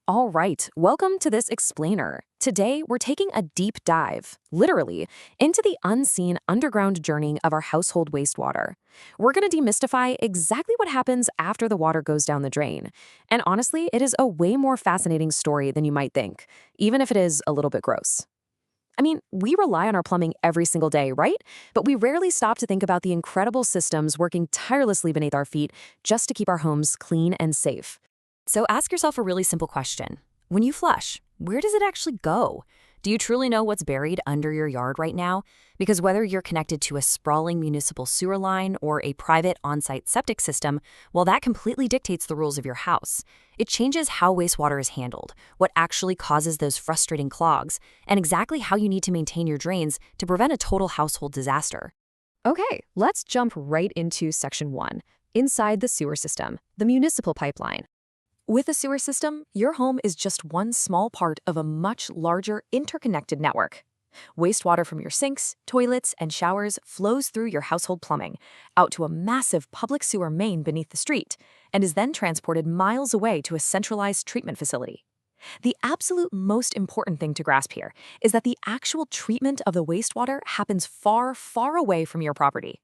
All right, welcome to this explainer. Today, we're taking a deep dive, literally, into the unseen underground journey of our household wastewater. We're going to demystify exactly what happens after the water goes down the drain. And honestly, it is a way more fascinating story than you might think, even if it is a little bit gross. I mean, we rely on our plumbing every single day, right? But we rarely stop to think about the incredible systems working tirelessly beneath our feet just to keep our homes clean and safe. So ask yourself a really simple question. When you flush, where does it actually go? Do you truly know what's buried under your yard right now? Because whether you're connected to a sprawling municipal sewer line or a private on-site septic system, well, that completely dictates the rules of your house. It changes how wastewater is handled, what actually causes those frustrating clogs, and exactly how you need to maintain your drains to prevent a total household disaster. Okay, let's jump right into Section 1. Inside the sewer system, the municipal pipeline. With a sewer system, your home is just one small part of a much larger interconnected network. Wastewater from your sinks, toilets, and showers flows through your household plumbing, out to a massive public sewer main beneath the street, and is then transported miles away to a centralized treatment facility. The absolute most important thing to grasp here is that the actual treatment of the wastewater happens far, far away from your property.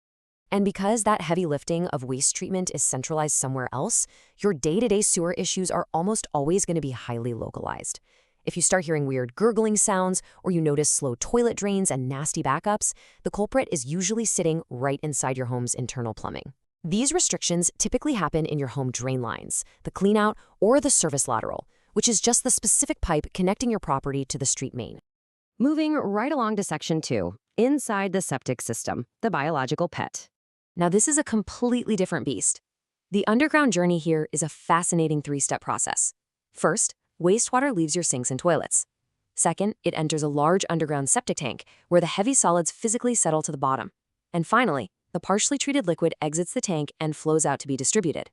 And because that heavy lifting of waste treatment is centralized somewhere else, your day-to-day sewer issues are almost always going to be highly localized. If you start hearing weird gurgling sounds or you notice slow toilet drains and nasty backups, the culprit is usually sitting right inside your home's internal plumbing. These restrictions typically happen in your home drain lines, the cleanout, or the service lateral, which is just the specific pipe connecting your property to the street main. Moving right along to Section 2, inside the septic system, the biological pet. Now, this is a completely different beast. The underground journey here is a fascinating three-step process. First, wastewater leaves your sinks and toilets. Second, it enters a large underground septic tank where the heavy solids physically settle to the bottom. And finally, the partially treated liquid exits the tank and flows out to be distributed.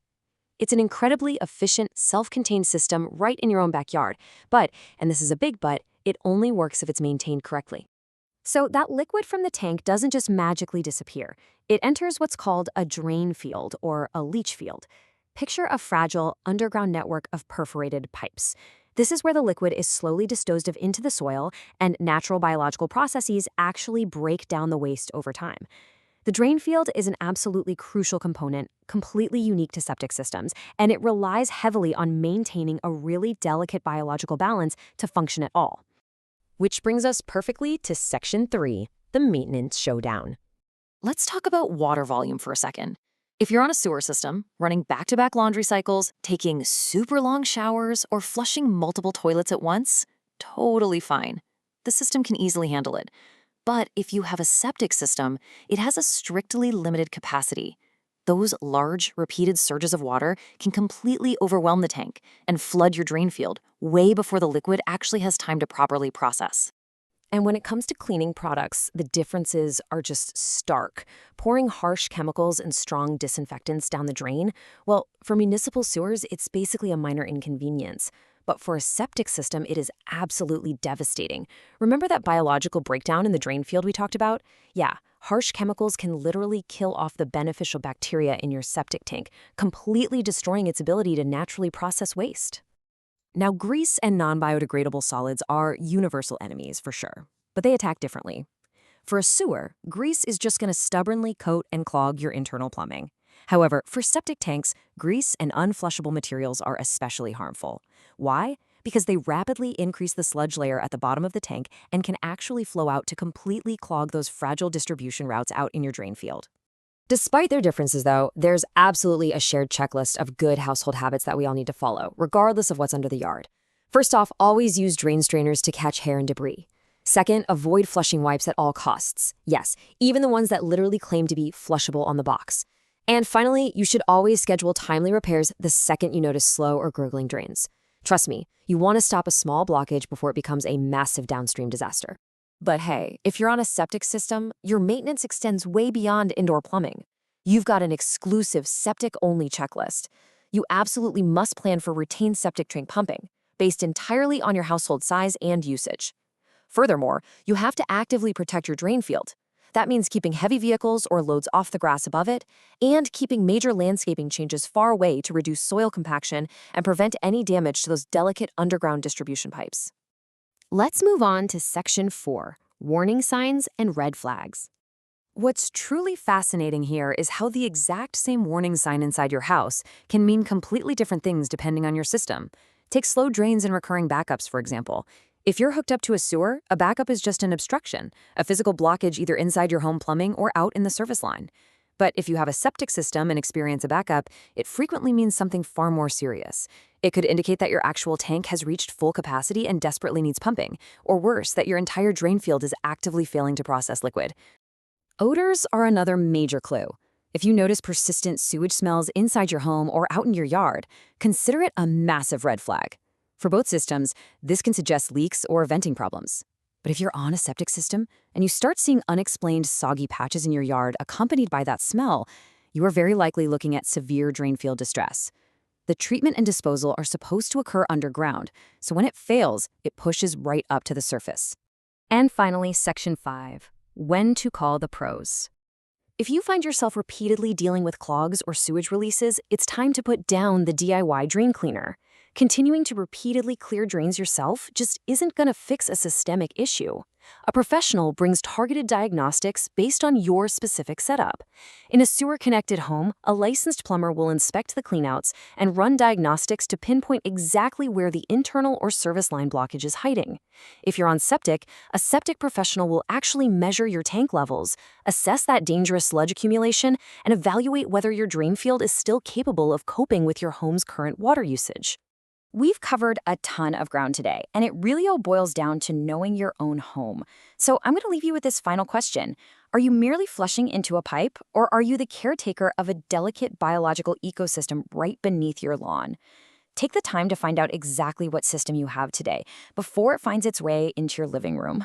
It's an incredibly efficient, self-contained system right in your own backyard. But, and this is a big but, it only works if it's maintained correctly. So that liquid from the tank doesn't just magically disappear. It enters what's called a drain field or a leach field. Picture a fragile underground network of perforated pipes. This is where the liquid is slowly disposed of into the soil, and natural biological processes actually break down the waste over time. The drain field is an absolutely crucial component, completely unique to septic systems, and it relies heavily on maintaining a really delicate biological balance to function at all. Which brings us perfectly to Section 3, the maintenance showdown. Let's talk about water volume for a second. If you're on a sewer system, running back-to-back laundry cycles, taking super long showers, or flushing multiple toilets at once, totally fine. The system can easily handle it. But if you have a septic system, it has a strictly limited capacity. Those large, repeated surges of water can completely overwhelm the tank and flood your drain field way before the liquid actually has time to properly process. And when it comes to cleaning products, the differences are just stark. Pouring harsh chemicals and strong disinfectants down the drain, well, for municipal sewers, it's basically a minor inconvenience. But for a septic system, it is absolutely devastating. Remember that biological breakdown in the drain field we talked about? Yeah, harsh chemicals can literally kill off the beneficial bacteria in your septic tank, completely destroying its ability to naturally process waste. Now, grease and non-biodegradable solids are universal enemies for sure, but they attack differently. For a sewer, grease is just going to stubbornly coat and clog your internal plumbing. However, for septic tanks, grease and unflushable materials are especially harmful. Why? Because they rapidly increase the sludge layer at the bottom of the tank and can actually flow out to completely clog those fragile distribution routes out in your drain field. Despite their differences, though, there's absolutely a shared checklist of good household habits that we all need to follow, regardless of what's under the yard. First off, always use drain strainers to catch hair and debris. Second, avoid flushing wipes at all costs. Yes, even the ones that literally claim to be flushable on the box. And finally, you should always schedule timely repairs the second you notice slow or gurgling drains. Trust me, you want to stop a small blockage before it becomes a massive downstream disaster. But hey, if you're on a septic system, your maintenance extends way beyond indoor plumbing. You've got an exclusive septic-only checklist. You absolutely must plan for routine septic tank pumping, based entirely on your household size and usage. Furthermore, you have to actively protect your drain field. That means keeping heavy vehicles or loads off the grass above it, and keeping major landscaping changes far away to reduce soil compaction and prevent any damage to those delicate underground distribution pipes. Let's move on to Section 4, Warning Signs and Red Flags. What's truly fascinating here is how the exact same warning sign inside your house can mean completely different things depending on your system. Take slow drains and recurring backups, for example. If you're hooked up to a sewer, a backup is just an obstruction, a physical blockage either inside your home plumbing or out in the service line. But if you have a septic system and experience a backup, it frequently means something far more serious. It could indicate that your actual tank has reached full capacity and desperately needs pumping, or worse, that your entire drain field is actively failing to process liquid. Odors are another major clue. If you notice persistent sewage smells inside your home or out in your yard, consider it a massive red flag. For both systems, this can suggest leaks or venting problems. But if you're on a septic system and you start seeing unexplained soggy patches in your yard accompanied by that smell, you are very likely looking at severe drain field distress. The treatment and disposal are supposed to occur underground, so when it fails, it pushes right up to the surface. And finally, Section 5. When to call the pros. If you find yourself repeatedly dealing with clogs or sewage releases, it's time to put down the DIY drain cleaner. Continuing to repeatedly clear drains yourself just isn't going to fix a systemic issue. A professional brings targeted diagnostics based on your specific setup. In a sewer-connected home, a licensed plumber will inspect the cleanouts and run diagnostics to pinpoint exactly where the internal or service line blockage is hiding. If you're on septic, a septic professional will actually measure your tank levels, assess that dangerous sludge accumulation, and evaluate whether your drain field is still capable of coping with your home's current water usage. We've covered a ton of ground today, and it really all boils down to knowing your own home. So I'm going to leave you with this final question. Are you merely flushing into a pipe, or are you the caretaker of a delicate biological ecosystem right beneath your lawn? Take the time to find out exactly what system you have today before it finds its way into your living room.